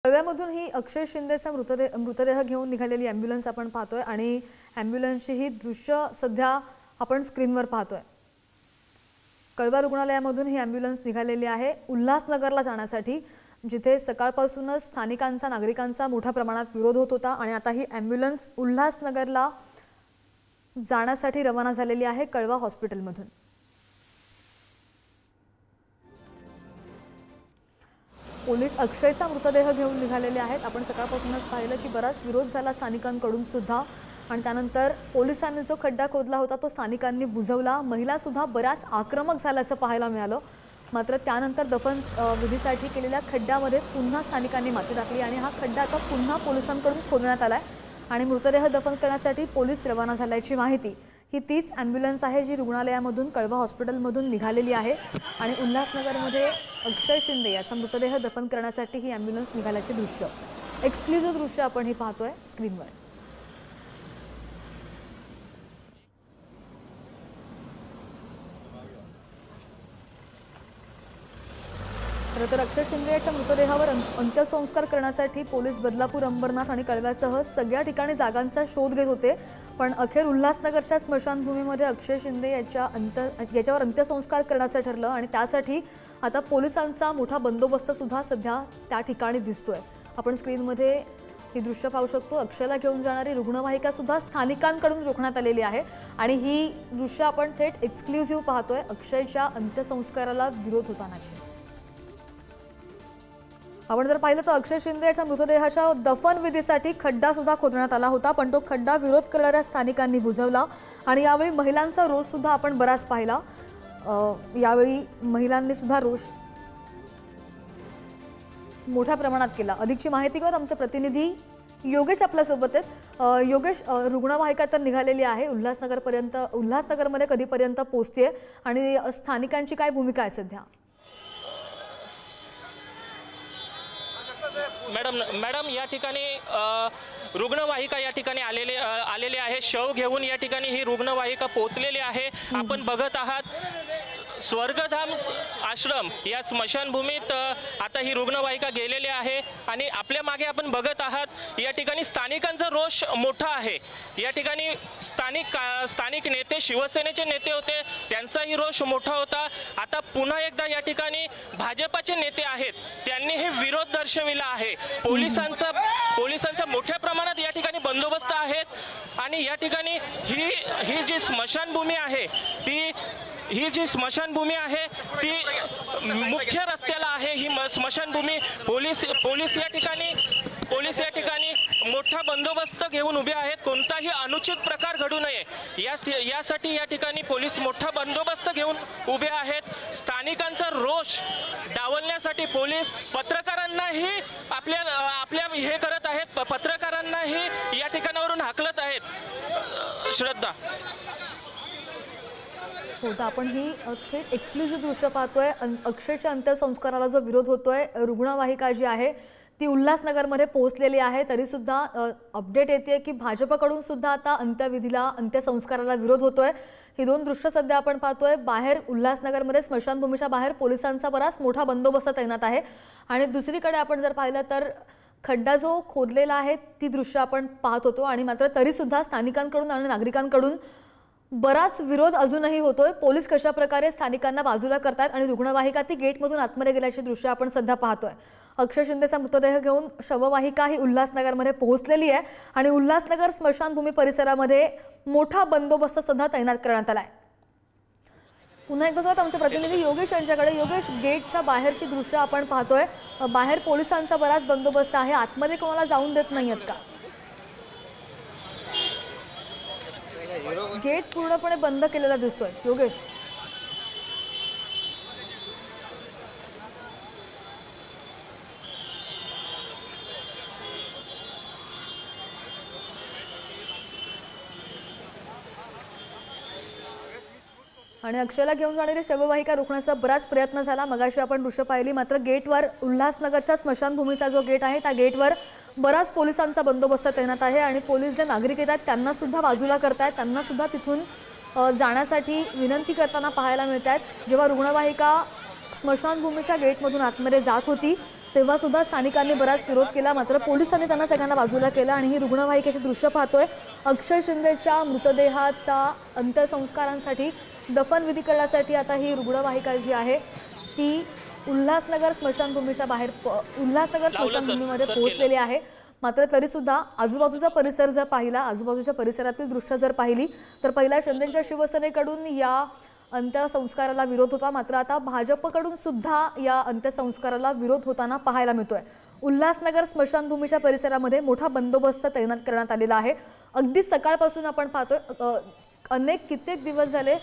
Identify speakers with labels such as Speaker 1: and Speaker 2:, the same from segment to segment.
Speaker 1: कळव्यामधून ही अक्षय शिंदेचा मृतदेह घेऊन निघालेली ॲम्ब्युलन्स आपण पाहतोय आणि ॲम्ब्युलन्सची ही दृश्य सध्या आपण स्क्रीनवर पाहतोय। कळवा रुग्णालयामधून ही ॲम्ब्युलन्स निघालेली आहे उल्हासनगरला जाण्यासाठी, जिथे सकाळपासूनच स्थानिकांचा नागरिकांचा मोठ्या प्रमाणात विरोध होत होता आणि आता ही ॲम्ब्युलन्स उल्हासनगरला जाण्यासाठी रवाना झालेली आहे कळवा हॉस्पिटलमधून। पोलीस अक्षयचा मृतदेह घेऊन निघालेले आहेत। आपण सकाळपासूनच पाहिलं की बराच विरोध झाला स्थानिकांकडून सुद्धा आणि त्यानंतर पोलिसांनी जो खड्डा खोदला होता तो स्थानिकांनी बुजवला। महिला सुद्धा बराच आक्रमक झाल्याचं पाहायला मिळालं। मात्र त्यानंतर दफन विधीसाठी केलेल्या खड्ड्यामध्ये पुन्हा स्थानिकांनी माती टाकली आणि हा खड्डा आता पुन्हा पोलिसांकडून खोदण्यात आलाय आणि मृतदेह दफन करण्यासाठी पोलीस रवाना झाल्याची माहिती। ही तीच ॲम्ब्युलन्स आहे जी रुग्णालयामधून कळवा हॉस्पिटलमधून निघालेली आहे आणि उल्हासनगरमध्ये अक्षय शिंदे याचा मृतदेह दफन करण्यासाठी ही ॲम्ब्युलन्स निघाल्याचे दृश्य, एक्सक्लुझिव्ह दृश्य आपण हे पाहतोय स्क्रीनवर। खरंतर अक्षय शिंदे याच्या मृतदेहावर अंत्यसंस्कार करण्यासाठी पोलीस बदलापूर, अंबरनाथ आणि कळव्यासह सगळ्या ठिकाणी जागांचा शोध घेत होते, पण अखेर उल्हासनगरच्या स्मशानभूमीमध्ये अक्षय शिंदे याच्यावर अंत्यसंस्कार करण्याचं ठरलं आणि त्यासाठी आता पोलिसांचा मोठा बंदोबस्त सुद्धा सध्या त्या ठिकाणी दिसतोय। आपण स्क्रीनमध्ये ही दृश्य पाहू शकतो। अक्षयला घेऊन जाणारी रुग्णवाहिका सुद्धा स्थानिकांकडून रोखण्यात आलेली आहे आणि ही दृश्य आपण थेट एक्सक्लुझिव्ह पाहतोय अक्षयच्या अंत्यसंस्काराला विरोध होतानाची। आपण जर पाहिलं तर अक्षय शिंदे याच्या मृतदेहाच्या दफन विधीसाठी खड्डा सुद्धा खोदण्यात आला होता, पण तो खड्डा विरोध करणाऱ्या स्थानिकांनी बुजवला आणि यावेळी महिलांचा रोष सुद्धा आपण बराच पाहिला। यावेळी महिलांनी सुद्धा रोष मोठ्या प्रमाणात केला। अधिकची माहिती घेऊन आमचे प्रतिनिधी योगेश आपल्या सोबत आहेत। योगेश, रुग्णवाहिका तर निघालेली आहे उल्हासनगरमध्ये कधीपर्यंत पोहोचते आणि स्थानिकांची काय भूमिका आहे सध्या?
Speaker 2: मॅडम या ठिकाणी रुग्णवाहिका या ठिकाणी आलेले आहे। शव घेऊन या ठिकाणी ही रुग्णवाहिका पोहोचलेली आहे। आपण बघत आहात स्वर्गधाम आश्रम या स्मशानभूमीत आता ही रुग्णवाहिका गेलेली आहे आणि आपल्या मागे आपण बघत आहात या ठिकाणी स्थानिकांचा रोष मोठा आहे। या ठिकाणी स्थानिक नेते, शिवसेनेचे नेते होते, त्यांचाही रोष मोठा होता। आता पुन्हा एकदा या ठिकाणी भाजपचे नेते आहेत, त्यांनी हे विरोध दर्शविला आहे। पोलिसांचा मोठ्या प्रमाणात या ठिकाणी बंदोबस्त आहेत आणि या ठिकाणी ही जी स्मशानभूमी आहे ती मुख्य रस्त्याला आहे। ही स्मशानभूमी पोलीस या ठिकाणी मोठा बंदोबस्त घेऊन उभे आहेत। कोणताही अनुचित प्रकार घडू नये यासाठी या ठिकाणी पोलीस मोठा बंदोबस्त घेऊन उभे आहेत। स्थानिकांचा रोष डावलण्यासाठी पोलीस पत्रकारांनाही आपल्या हे करत आहेत, पत्रकारांनाही या ठिकाणावरून हाकलत आहेत। श्रद्धा,
Speaker 1: हो, तर आपण ही थेट एक्सक्लुझिव्ह दृश्य पाहतोय। अक्षयच्या अंत्यसंस्काराला जो विरोध होतोय, रुग्णवाहिका जी आहे ती उल्हासनगरमध्ये पोहोचलेली आहे, तरी सुद्धा अपडेट येते की भाजपकडून सुद्धा आता अंत्यसंस्काराला विरोध होतोय। ही दोन दृश्य सध्या आपण पाहतोय। बाहेर उल्हासनगरमध्ये स्मशानभूमीच्या बाहेर पोलिसांचा बराच मोठा बंदोबस्त तैनात आहे आणि दुसरीकडे आपण जर पाहिलं तर खड्डा जो खोदलेला आहे ती दृश्य आपण पाहत होतो आणि मात्र तरी सुद्धा स्थानिकांकडून आणि नागरिकांकडून बराच विरोध अजूनही होतोय। पोलीस कशा प्रकारे स्थानिकांना बाजूला करतात आणि रुग्णवाहिका ती गेटमधून आतमध्ये गेल्याची दृश्य आपण सध्या पाहतोय। अक्षय शिंदेचा मृतदेह घेऊन शववाहिका ही उल्हासनगरमध्ये पोहोचलेली आहे आणि उल्हासनगर स्मशानभूमी परिसरामध्ये मोठा बंदोबस्त सध्या तैनात करण्यात आलाय। पुन्हा एकदा जात आमचे प्रतिनिधी योगेश यांच्याकडे। योगेश, गेटच्या बाहेरची दृश्य आपण पाहतोय, बाहेर पोलिसांचा बराच बंदोबस्त आहे, आतमध्ये कोणाला जाऊन देत नाहीयेत का? गेट पूर्णपणे बंद केलेला दिसतोय योगेश। आणि अक्षयला घेऊन जाणारी शववाहिका रोखण्याचा बराच प्रयत्न झाला। मगाशी आपण दृश्य पाहिली, मात्र गेटवर उल्हासनगरच्या स्मशानभूमीचा जो गेट आहे त्या गेटवर बराच पोलिसांचा बंदोबस्त तैनात आहे आणि पोलीस जे नागरिक येतात त्यांना सुद्धा बाजूला करतायत, त्यांना सुद्धा तिथून जाण्यासाठी विनंती करताना पाहायला मिळत आहेत। जेव्हा रुग्णवाहिका स्मशानभूमीच्या गेटमधून आतमध्ये जात होती तेव्हा सुद्धा स्थानिकांनी बराच विरोध केला, मात्र पोलिसांनी त्यांना सगळ्यांना बाजूला केलं आणि ही रुग्णवाहिकेची दृश्य पाहतोय. अक्षय शिंदेच्या मृतदेहाचा अंत्यसंस्कारांसाठी दफनविधी करण्यासाठी आता ही रुग्णवाहिका जी आहे ती उल्हासनगर स्मशानभूमीच्या बाहेर उल्हासनगर स्मशानभूमीमध्ये पोहोचलेली आहे. मात्र तरी सुद्धा आजूबाजूचा परिसर जर पाहिला, आजूबाजूच्या परिसरातील दृश्य जर पाहिली तर पहिला शिंदेच्या शिवसेनेकडून या अंत्यसंस्काराला विरोध होता, मात्र आता भाजपकडून सुद्धा या अंत्यसंस्काराला विरोध होताना पाहायला मिळतोय. उल्हासनगर स्मशानभूमीच्या परिसरामध्ये मोठा बंदोबस्त तैनात करण्यात आलेला आहे. अगदी सकाळपासून आपण पाहतोय कित्येक दिवस झाले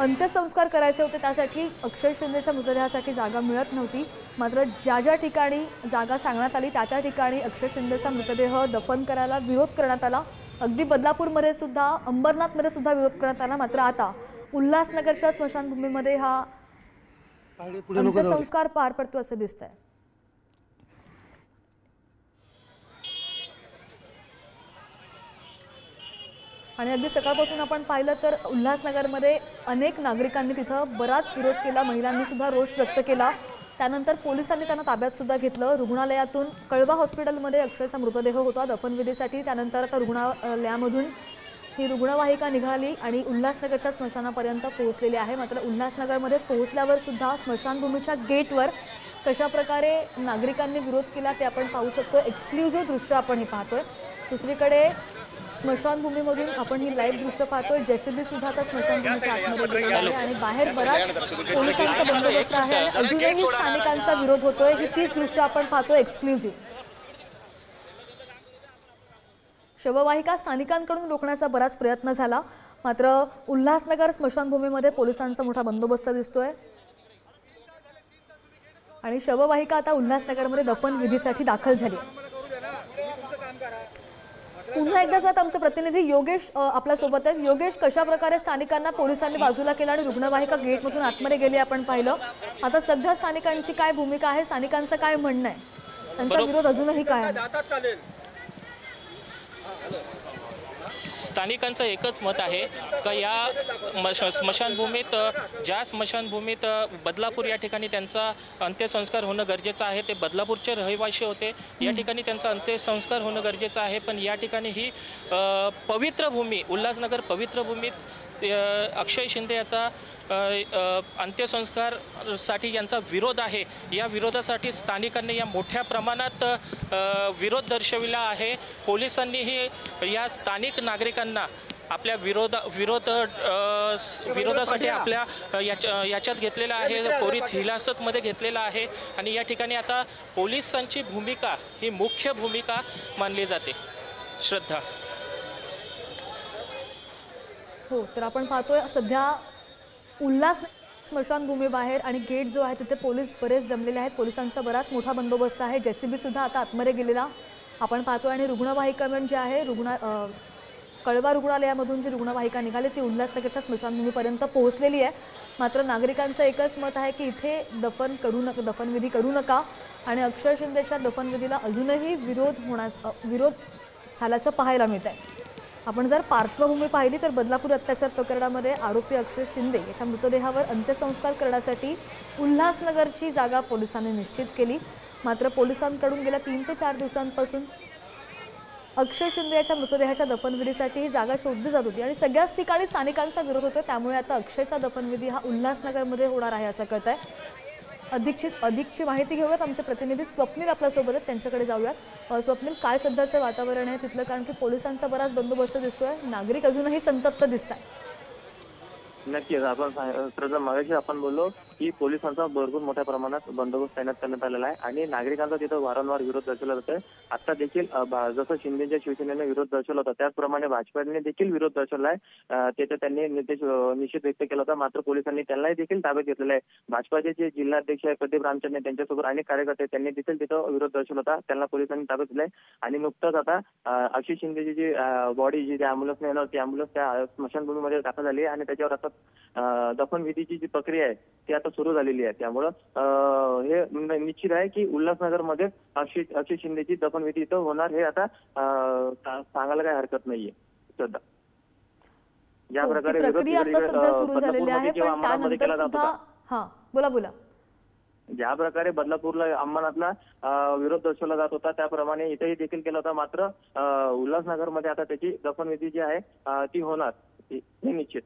Speaker 1: अंत्यसंस्कार करायचे होते, त्यासाठी अक्षय शिंदेच्या मृतदेहासाठी जागा मिळत नव्हती. मात्र ज्या ज्या ठिकाणी जागा सांगण्यात आली त्या ठिकाणी अक्षय शिंदेचा मृतदेह दफन करायला विरोध करण्यात आला. अगदी बदलापूरमध्ये सुद्धा, अंबरनाथमध्ये सुद्धा विरोध करण्यात आला. मात्र आता उल्हासनगरच्या स्मशानभूमीमध्ये हा अंत्यसंस्कार पार पडतो असं दिसतंय. आणि अगदी सकाळपासून आपण पाहिलं तर उल्हासनगरमध्ये अनेक नागरिकांनी तिथं बराच विरोध केला, महिलांनी सुद्धा रोष व्यक्त केला. त्यानंतर पोलिसांनी त्यांना ताब्यात सुद्धा घेतलं. रुग्णालयातून कळवा हॉस्पिटलमध्ये अक्षयचा मृतदेह होता दफनविधीसाठी. त्यानंतर आता रुग्णालयामधून ही रुग्णवाहिका निघाली आणि उल्हासनगरच्या स्मशानापर्यंत पोहोचलेली आहे. मात्र उल्हासनगरमध्ये पोहोचल्यावर सुद्धा स्मशानभूमीच्या गेटवर कशा प्रकारे नागरिकांनी विरोध केला ते आपण पाहू शकतो. एक्सक्लुझिव्ह दृश्य आपण हे पाहतोय. दुसरीकडे स्मशानभूमीमधून आपण ही लाईव्ह दृश्य पाहतोय. जेसीबी सुद्धा आता स्मशानभूमीच्या आतमध्ये गेलेली आहे आणि बाहेर बराच पोलिसांचा बंदोबस्त आहे आणि अजूनही स्थानिकांचा विरोध होतोय. ही तीच दृश्य आपण पाहतोय एक्सक्लुझिव्ह. शववाहिका स्थानिकांकडून रोखण्याचा बराच प्रयत्न झाला, मात्र उल्हासनगर स्मशानभूमीमध्ये पोलिसांचा मोठा बंदोबस्त दिसतोय आणि शववाहिका आता उल्हासनगरमध्ये दफनविधीसाठी दाखल झाली. पुन्हा एकदा स्वतः आमचे प्रतिनिधी योगेश आपल्या सोबत आहेत. योगेश, कशा प्रकारे स्थानिकांना पोलिसांनी बाजूला केलं आणि रुग्णवाहिका गेटमधून आतमध्ये गेली आपण पाहिलं. आता सध्या स्थानिकांची काय भूमिका आहे, स्थानिकांचं काय म्हणणं आहे, त्यांचा विरोध अजूनही काय आहे?
Speaker 2: स्थानिकांचं एकच मत आहे का या स्मशानभूमीत, ज्या स्मशानभूमीत बदलापूर या ठिकाणी त्यांचा अंत्यसंस्कार होणं गरजेचं आहे, ते बदलापूरचे रहिवासी होते, या ठिकाणी त्यांचा अंत्यसंस्कार होणं गरजेचं आहे. पण या ठिकाणी ही पवित्र भूमी, उल्हासनगर पवित्र भूमीत अक्षय शिंदे याचा अंत्यसंस्कारसाठी यांचा विरोध आहे. या विरोधासाठी स्थानिकांनी या मोठ्या प्रमाणात विरोध दर्शविला आहे. पोलिसांनीही या स्थानिक नागरिकांना आपल्या विरोधासाठी आपल्या याच्यात घेतलेला आहे, त्वरित हिरासतमध्ये घेतलेला आहे आणि या ठिकाणी आता पोलिसांची भूमिका ही मुख्य भूमिका मानली जाते. श्रद्धा.
Speaker 1: हो, तर आपण पाहतोय सध्या उल्हास स्मशानभूमी बाहेर आणि गेट जो आहे तिथे पोलीस बरेच जमलेले आहेत. पोलिसांचा बराच मोठा बंदोबस्त आहे. जेसीबी सुद्धा आता आतमध्ये गेलेला आपण पाहतोय आणि रुग्णवाहिका म्हणजे आहे कळवा रुग्णालयामधून जी रुग्णवाहिका निघाली ती उल्हासनगरच्या स्मशानभूमीपर्यंत पोहोचलेली आहे. मात्र नागरिकांचं एकच मत आहे की इथे दफनविधी करू नका आणि अक्षय शिंदेच्या दफनविधीला अजूनही विरोध झाल्याचं पाहायला मिळत आहे. आपण जर पार्श्वभूमी पाहिली तर बदलापूर अत्याचार प्रकरणामध्ये आरोपी अक्षय शिंदे याच्या मृतदेहावर अंत्यसंस्कार करण्यासाठी उल्हासनगरची जागा पोलिसांनी निश्चित केली. मात्र पोलिसांकडून गेल्या 3 ते 4 दिवसांपासून अक्षय शिंदे याच्या मृतदेहाच्या दफनविधीसाठी ही जागा शोधली जात होती आणि सगळ्याच ठिकाणी स्थानिकांचा विरोध होता. त्यामुळे आता अक्षयचा दफनविधी हा उल्हासनगरमध्ये होणार आहे असं कळतंय. अधिकची माहिती घेऊयात. आमचे प्रतिनिधी स्वप्नील आपल्यासोबत आहेत, त्यांच्याकडे जाऊयात. स्वप्नील, काय सध्याचं वातावरण आहे तिथलं, कारण की पोलिसांचा बराच बंदोबस्त दिसतोय, नागरिक अजूनही संतप्त दिसत आहे.
Speaker 3: नक्कीच आपण मागाशी आपण बोललो की पोलिसांचा भरपूर मोठ्या प्रमाणात बंदोबस्त तैनात करण्यात आलेला आहे आणि नागरिकांचा तिथं वारंवार विरोध दर्शवला जातोय. आता देखील जसं शिंदेच्या शिवसेनेने विरोध दर्शवला होता त्याचप्रमाणे भाजपाने देखील विरोध दर्शवला आहे. त्याचा त्यांनी निषेध व्यक्त केला होता. मात्र पोलिसांनी त्यांनाही देखील ताब्यात घेतलेला आहे. भाजपाचे जे जिल्हाध्यक्ष आहे प्रदीप रामचंद्र त्यांच्यासोबत अनेक कार्यकर्ते त्यांनी देखील तिथं विरोध दर्शवला होता. त्यांना पोलिसांनी ताब्यात घेतलाय आणि नुकतंच आता अक्षय शिंदेची जी बॉडी जी अँब्युलन्स येणार ती अँब्युलन्स त्या स्मशानभूमीमध्ये दाखल झाली आणि त्याच्यावर आता दफनविधीची जी प्रक्रिया आहे ती आता सुरू झालेली आहे. त्यामुळं हे निश्चित आहे की उल्हासनगरमध्ये अक्षय शिंदेची दफनविधी इथं होणार हे आता सांगायला काही हरकत नाहीये. श्रद्धा. ज्या
Speaker 1: हो, ती
Speaker 3: प्रकारे विरोध
Speaker 1: प्रक्रिया आता
Speaker 3: इकडे,
Speaker 1: सध्या सुरू झालेली
Speaker 3: बदलापूरमध्ये
Speaker 1: आहे,
Speaker 3: किंवा
Speaker 1: पण
Speaker 3: अंमरनाथमध्ये
Speaker 1: त्यानंतर
Speaker 3: केला जात
Speaker 1: सुद्धा
Speaker 3: होता,
Speaker 1: हा बोला बोला.
Speaker 3: ज्या प्रकारे बदलापूरला अंमरनाथला विरोध दर्शवला जात होता त्याप्रमाणे इथेही देखील केला होता. मात्र उल्हासनगरमध्ये आता त्याची दफनविधी जी आहे ती होणार हे निश्चित.